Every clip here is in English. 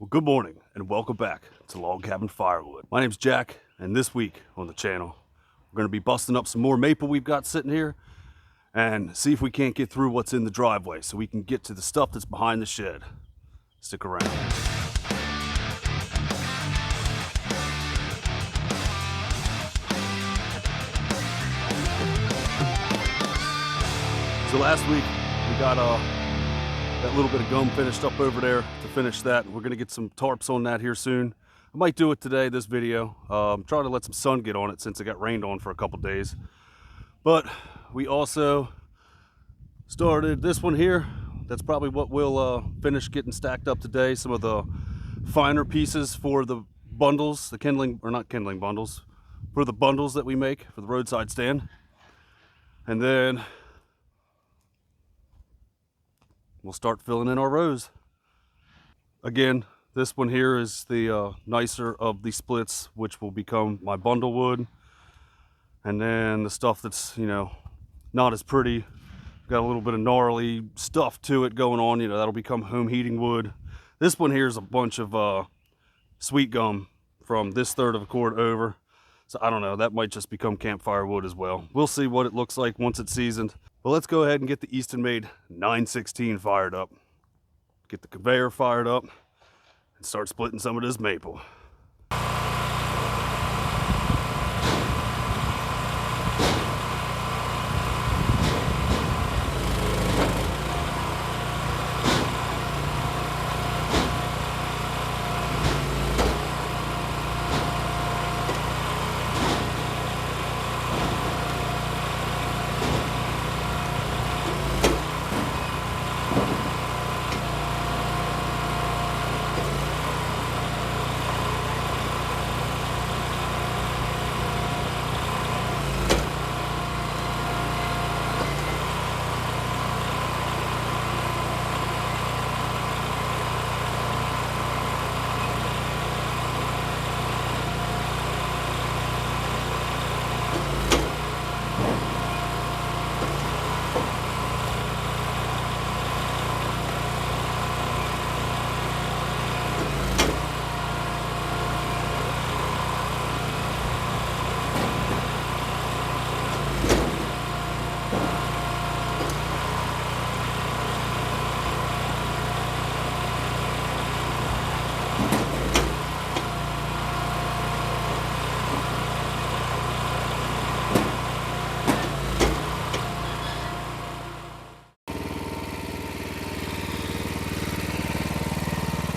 Well, good morning and welcome back to Log Cabin Firewood. My name's Jack, and this week on the channel, we're going to be busting up some more maple we've got sitting here and see if we can't get through what's in the driveway so we can get to the stuff that's behind the shed. Stick around. So last week we got that little bit of gum finished up over there to finish that. We're gonna get some tarps on that here soon. I might do it today, this video. I'm trying to let some sun get on it since it got rained on for a couple days. But we also started this one here. That's probably what we'll finish getting stacked up today. Some of the finer pieces for the bundles, the kindling, or not kindling bundles, for the bundles that we make for the roadside stand. And then we'll start filling in our rows. Again, this one here is the nicer of the splits, which will become my bundle wood. And then the stuff that's, you know, not as pretty, got a little bit of gnarly stuff to it going on, you know, that'll become home heating wood. This one here is a bunch of sweet gum from this third of a cord over. So I don't know, that might just become campfire wood as well. We'll see what it looks like once it's seasoned. But let's go ahead and get the Eastonmade 916 fired up. Get the conveyor fired up and start splitting some of this maple.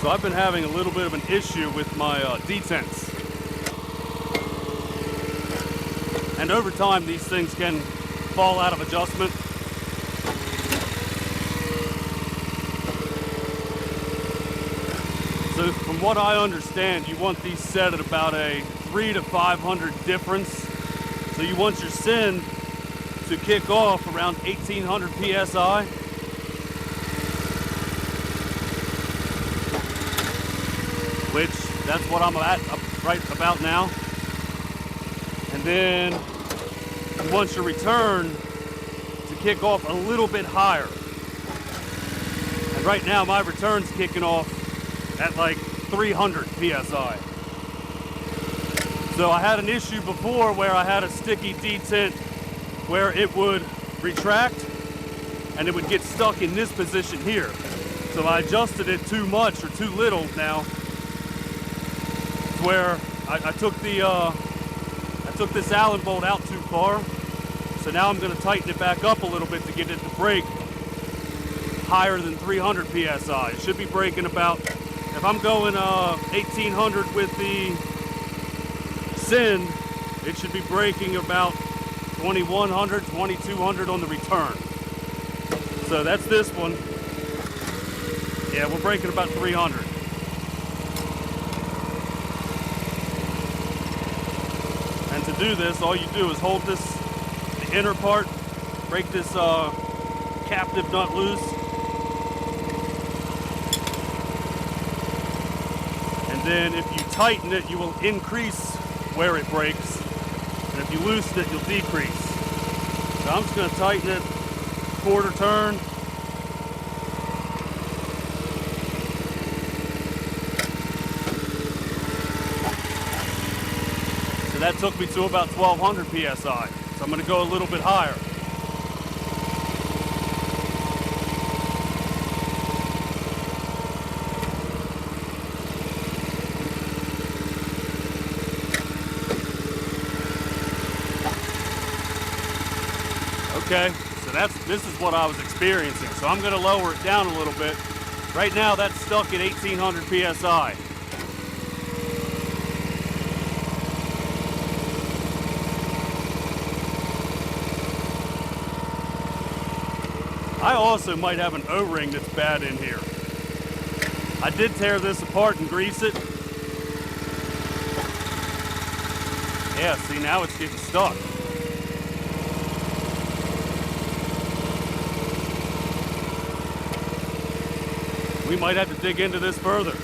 So I've been having a little bit of an issue with my detents. And over time, these things can fall out of adjustment. So from what I understand, you want these set at about a 300 to 500 difference. So you want your send to kick off around 1800 PSI. Which, that's what I'm at right about now. And then you want your return to kick off a little bit higher. And right now my return's kicking off at like 300 PSI. So I had an issue before where I had a sticky detent where it would retract and it would get stuck in this position here. So I adjusted it too much or too little now, where I took this Allen bolt out too far. So now I'm going to tighten it back up a little bit to get it to break higher than 300 PSI. It should be breaking about, if I'm going 1800 with the send, it should be breaking about 2100, 2200 on the return. So that's this one. Yeah, we're breaking about 300. And to do this, all you do is hold this, the inner part, break this captive nut loose. And then if you tighten it, you will increase where it breaks. And if you loosen it, you'll decrease. So I'm just going to tighten it, quarter turn. that took me to about 1200 PSI. So I'm gonna go a little bit higher. Okay, so this is what I was experiencing. So I'm gonna lower it down a little bit. Right now that's stuck at 1800 PSI. I also might have an O-ring that's bad in here. I did tear this apart and grease it. Yeah, see, now it's getting stuck. We might have to dig into this further.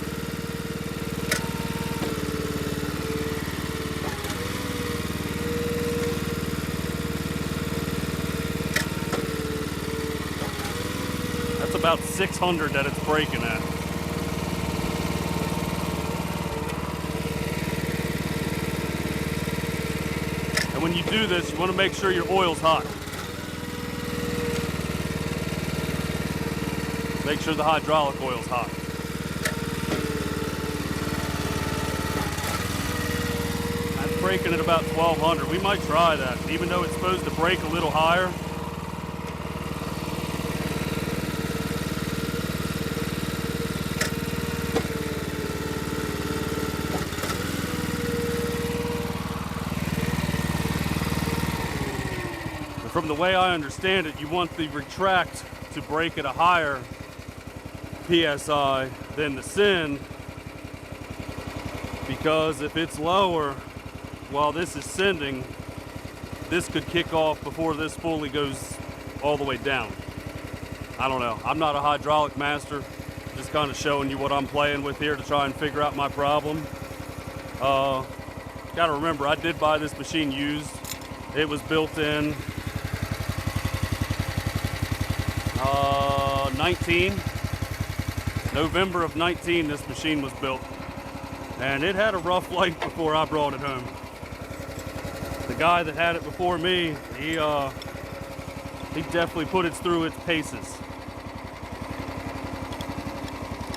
That's about 600 that it's breaking at. And when you do this, you want to make sure your oil's hot. Make sure the hydraulic oil's hot. That's breaking at about 1200. We might try that, even though it's supposed to break a little higher. But from the way I understand it, you want the retract to break at a higher PSI than the send, because if it's lower while this is sending, this could kick off before this fully goes all the way down. I don't know. I'm not a hydraulic master, just kind of showing you what I'm playing with here to try and figure out my problem. Gotta remember, I did buy this machine used. It was built in 19. November of 19, this machine was built, and it had a rough life before I brought it home. The guy that had it before me, he definitely put it through its paces.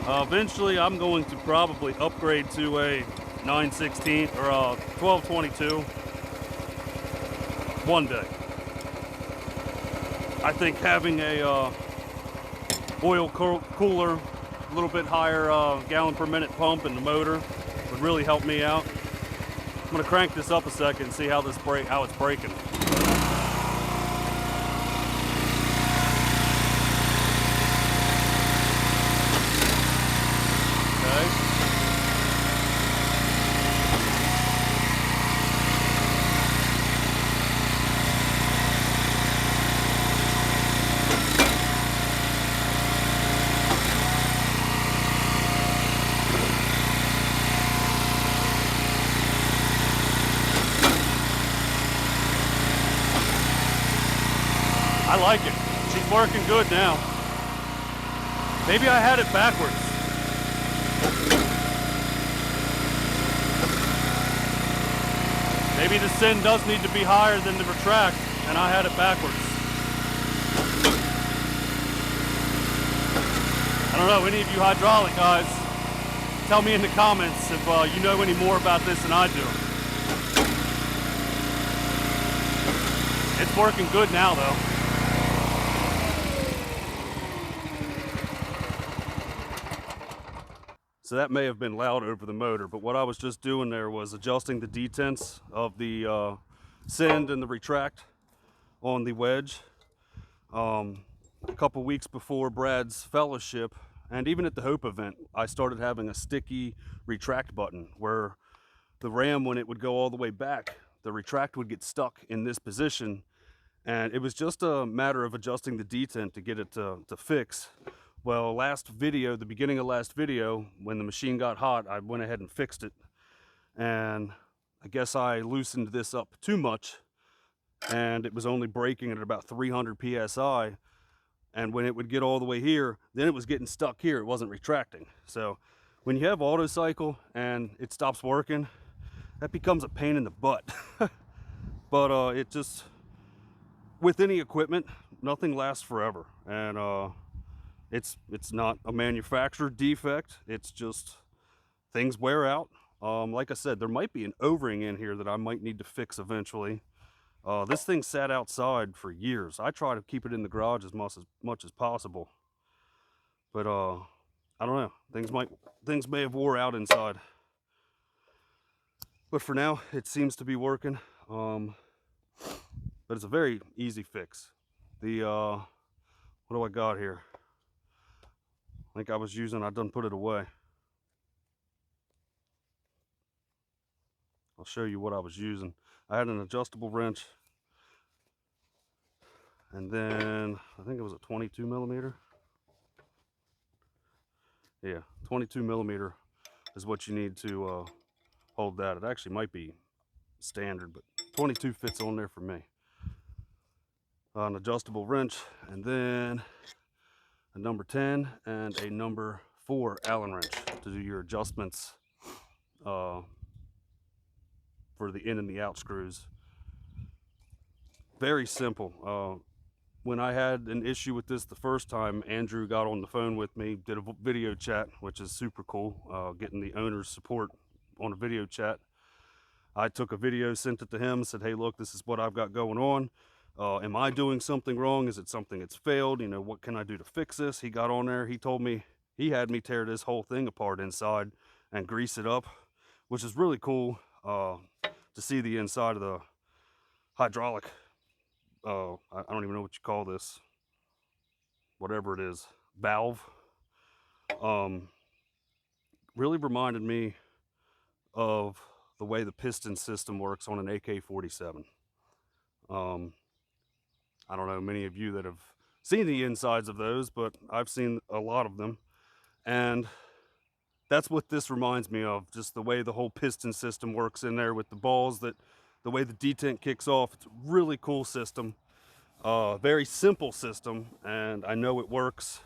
Eventually, I'm going to probably upgrade to a 9/16 or a 12/22 one day. I think having a oil cooler, a little bit higher gallon per minute pump in the motor would really help me out. I'm gonna crank this up a second and see how it's breaking. Okay. I like it. She's working good now. Maybe I had it backwards. Maybe the send does need to be higher than the retract, and I had it backwards. I don't know, any of you hydraulic guys, tell me in the comments if you know any more about this than I do. It's working good now though. So that may have been loud over the motor, but what I was just doing there was adjusting the detents of the send and the retract on the wedge. A couple weeks before Brad's fellowship, and even at the Hope event, I started having a sticky retract button where the ram, when it would go all the way back, the retract would get stuck in this position, and it was just a matter of adjusting the detent to get it to fix. Well, the beginning of last video, when the machine got hot, I went ahead and fixed it. And I guess I loosened this up too much, and it was only breaking at about 300 PSI. And when it would get all the way here, then it was getting stuck here. It wasn't retracting. So when you have auto cycle and it stops working, that becomes a pain in the butt. But it just, with any equipment, nothing lasts forever, and it's not a manufacturer defect. It's just things wear out. Like I said, there might be an O-ring in here that I might need to fix eventually. This thing sat outside for years. I try to keep it in the garage as much as possible, but I don't know. Things may have wore out inside. But for now, it seems to be working. But it's a very easy fix. The what do I got here? I think I was using, I done put it away. I'll show you what I was using. I had an adjustable wrench, and then I think it was a 22 millimeter. Yeah, 22 millimeter is what you need to hold that. It actually might be standard, but 22 fits on there for me. An adjustable wrench, and then a number 10 and a number 4 Allen wrench to do your adjustments for the in and the out screws. Very simple. When I had an issue with this the first time, Andrew got on the phone with me, did a video chat, which is super cool, getting the owner's support on a video chat. I took a video, sent it to him, said, hey, look, this is what I've got going on. Am I doing something wrong? Is it something that's failed? You know, what can I do to fix this? He got on there. He told me, he had me tear this whole thing apart inside and grease it up, which is really cool to see the inside of the hydraulic. I don't even know what you call this. Whatever it is, valve. Really reminded me of the way the piston system works on an AK-47. I don't know many of you that have seen the insides of those, but I've seen a lot of them, and that's what this reminds me of, just the way the whole piston system works in there with the balls, that the way the detent kicks off. It's a really cool system, very simple system, and I know it works,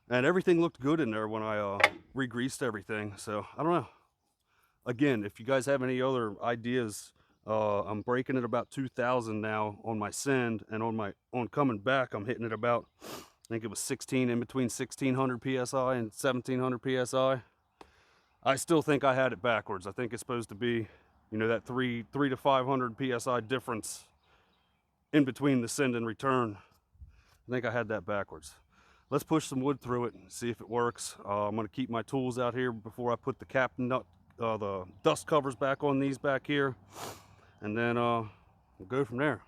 and everything looked good in there when I re-greased everything. So I don't know. Again, if you guys have any other ideas, I'm breaking it about 2,000 now on my send, and on coming back, I'm hitting it about, I think it was 16, in between 1600 psi and 1700 psi. I still think I had it backwards. I think it's supposed to be, you know, that 3 to 500 psi difference in between the send and return. I think I had that backwards. Let's push some wood through it and see if it works. I'm going to keep my tools out here before I put the cap nut, the dust covers back on these back here, and then we'll go from there.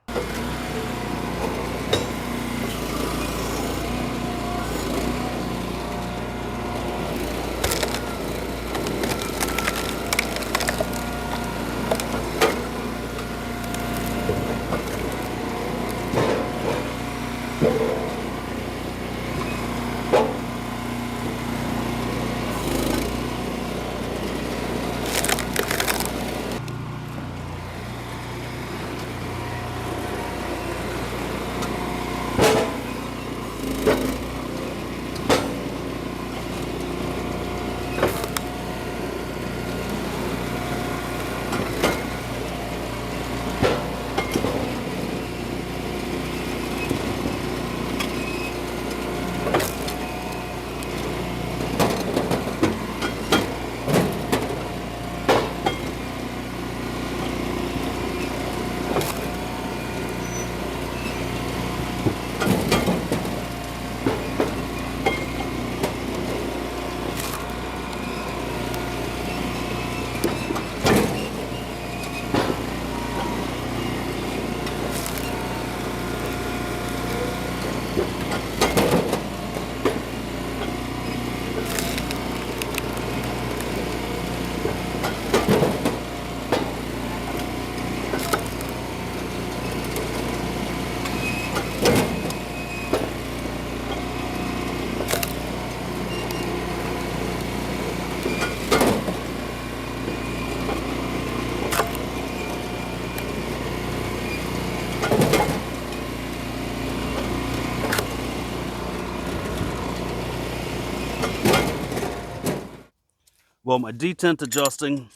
Well, my detent adjusting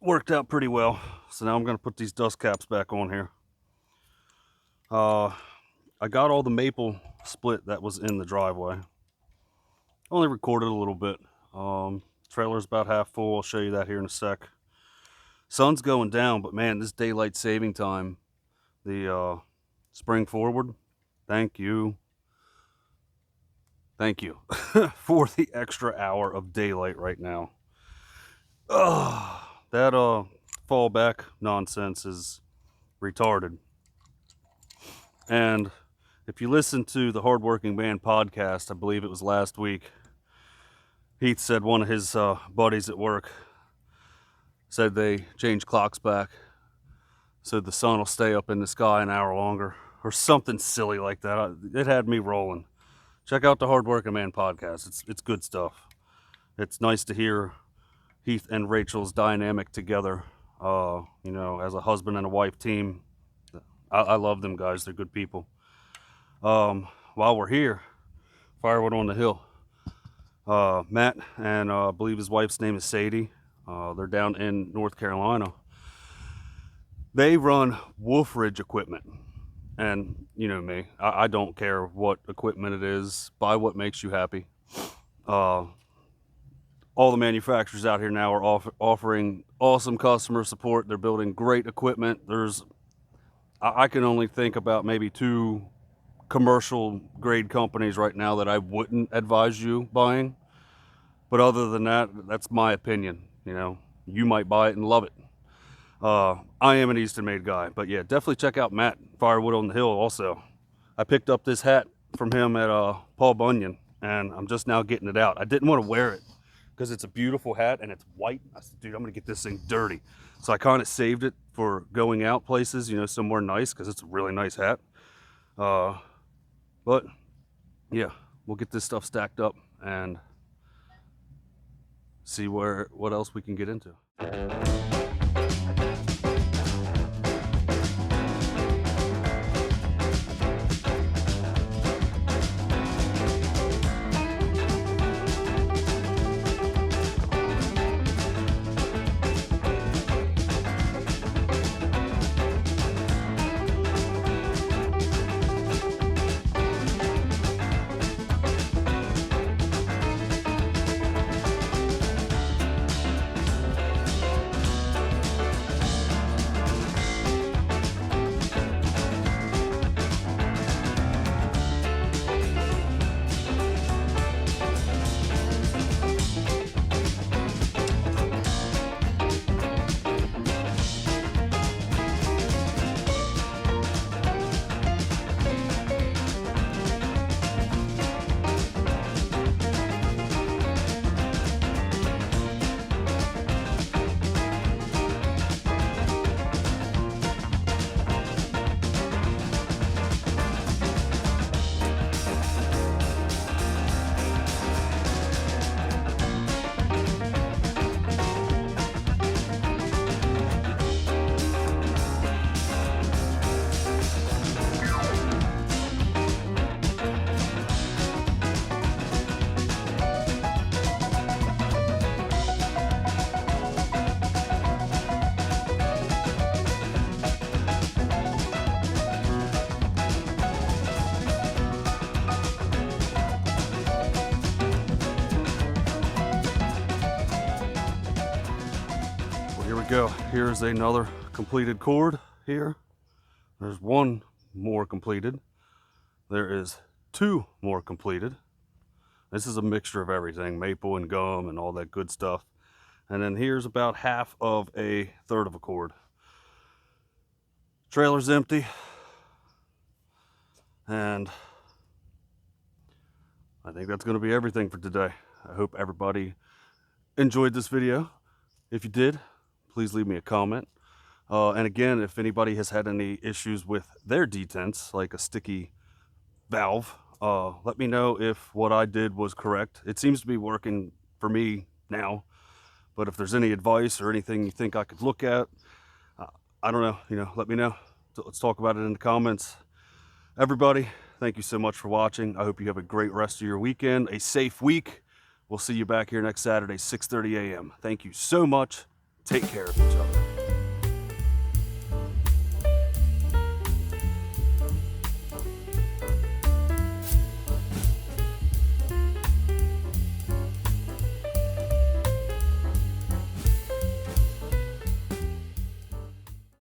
worked out pretty well. So now I'm going to put these dust caps back on here. I got all the maple split that was in the driveway. Only recorded a little bit. Trailer's about half full. I'll show you that here in a sec. Sun's going down, but man, this daylight saving time, the spring forward, thank you for the extra hour of daylight right now. That fallback nonsense is retarded. And if you listen to the Hardworking Man podcast, I believe it was last week, Heath said one of his buddies at work said they changed clocks back so the sun will stay up in the sky an hour longer, or something silly like that. It had me rolling. Check out the Hardworking Man podcast. It's good stuff. It's nice to hear Heath and Rachel's dynamic together, you know, as a husband and a wife team. I love them guys. They're good people. While we're here, Firewood on the Hill, Matt and I believe his wife's name is Sadie. They're down in North Carolina. They run wolf ridge equipment. And you know me, I don't care what equipment it is. Buy what makes you happy. All the manufacturers out here now are offering awesome customer support. They're building great equipment. I can only think about maybe 2 commercial grade companies right now that I wouldn't advise you buying. But other than that, that's my opinion. You know, you might buy it and love it. I am an Eastonmade guy, but yeah, definitely check out Matt Firewood on the Hill also. I picked up this hat from him at Paul Bunyan, and I'm just now getting it out. I didn't want to wear it because it's a beautiful hat and it's white. I said, dude, I'm gonna get this thing dirty. So I kind of saved it for going out places, you know, somewhere nice, because it's a really nice hat. But yeah, we'll get this stuff stacked up and see what else we can get into. Go. Here's another completed cord here. There's one more completed. There is 2 more completed. This is a mixture of everything, maple and gum and all that good stuff. And then here's about half of a third of a cord. Trailer's empty. And I think that's going to be everything for today. I hope everybody enjoyed this video. If you did, please leave me a comment. And again, if anybody has had any issues with their detents, like a sticky valve, let me know if what I did was correct. It seems to be working for me now, but if there's any advice or anything you think I could look at, I don't know, you know, let me know. So let's talk about it in the comments. Everybody, thank you so much for watching. I hope you have a great rest of your weekend, a safe week. We'll see you back here next Saturday, 6:30 a.m. Thank you so much. take care of each other.